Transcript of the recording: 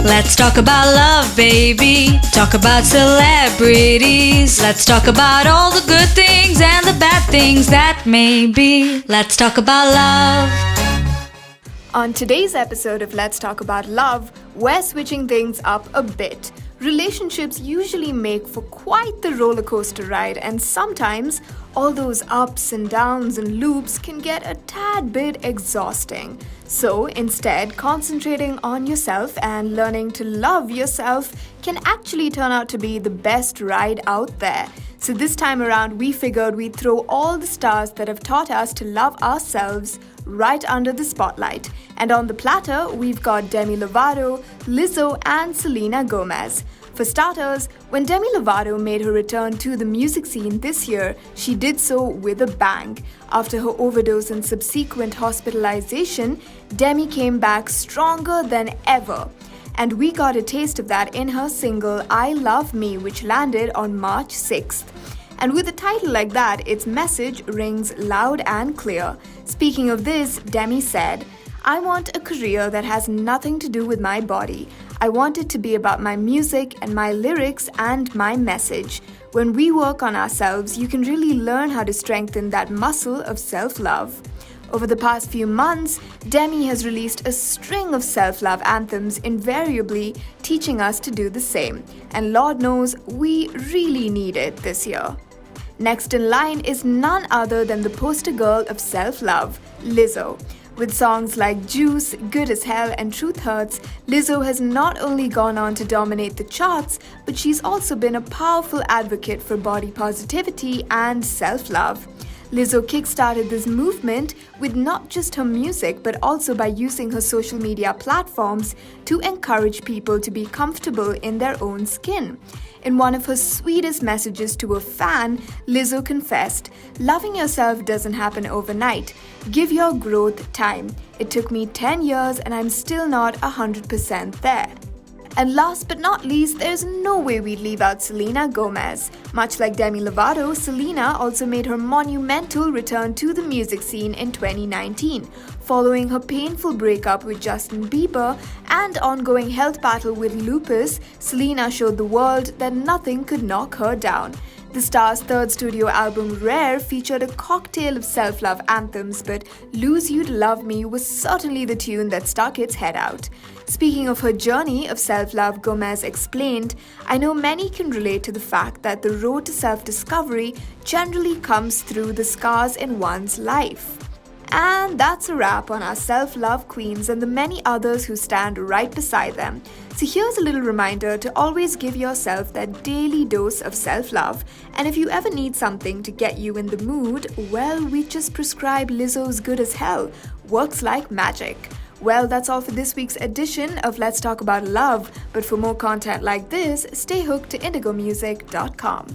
Let's talk about love, baby. Talk about celebrities. Let's talk about all the good things and the bad things that may be. Let's talk about love. On today's episode of Let's Talk About Love, we're switching things up a bit. Relationships usually make for quite the roller coaster ride, and sometimes all those ups and downs and loops can get a tad bit exhausting. So instead, concentrating on yourself and learning to love yourself can actually turn out to be the best ride out there. So this time around, we figured we'd throw all the stars that have taught us to love ourselves right under the spotlight. And on the platter, we've got Demi Lovato, Lizzo and Selena Gomez. For starters, when Demi Lovato made her return to the music scene this year, she did so with a bang. After her overdose and subsequent hospitalization, Demi came back stronger than ever. And we got a taste of that in her single I Love Me, which landed on March 6th. And with a title like that, its message rings loud and clear. Speaking of this, Demi said, "I want a career that has nothing to do with my body. I want it to be about my music and my lyrics and my message. When we work on ourselves, you can really learn how to strengthen that muscle of self-love." Over the past few months, Demi has released a string of self-love anthems, invariably teaching us to do the same. And Lord knows, we really need it this year. Next in line is none other than the poster girl of self-love, Lizzo. With songs like Juice, Good as Hell, and Truth Hurts, Lizzo has not only gone on to dominate the charts, but she's also been a powerful advocate for body positivity and self-love. Lizzo kickstarted this movement with not just her music, but also by using her social media platforms to encourage people to be comfortable in their own skin. In one of her sweetest messages to a fan, Lizzo confessed, "Loving yourself doesn't happen overnight. Give your growth time. It took me 10 years and I'm still not 100% there." And last but not least, there's no way we'd leave out Selena Gomez. Much like Demi Lovato, Selena also made her monumental return to the music scene in 2019. Following her painful breakup with Justin Bieber and ongoing health battle with lupus, Selena showed the world that nothing could knock her down. The star's third studio album, Rare, featured a cocktail of self-love anthems, but Lose You to Love Me was certainly the tune that stuck its head out. Speaking of her journey of self-love, Gomez explained, "I know many can relate to the fact that the road to self-discovery generally comes through the scars in one's life." And that's a wrap on our self-love queens and the many others who stand right beside them. So here's a little reminder to always give yourself that daily dose of self-love. And if you ever need something to get you in the mood, well, we just prescribe Lizzo's Good as Hell. Works like magic. Well, that's all for this week's edition of Let's Talk About Love. But for more content like this, stay hooked to indigomusic.com.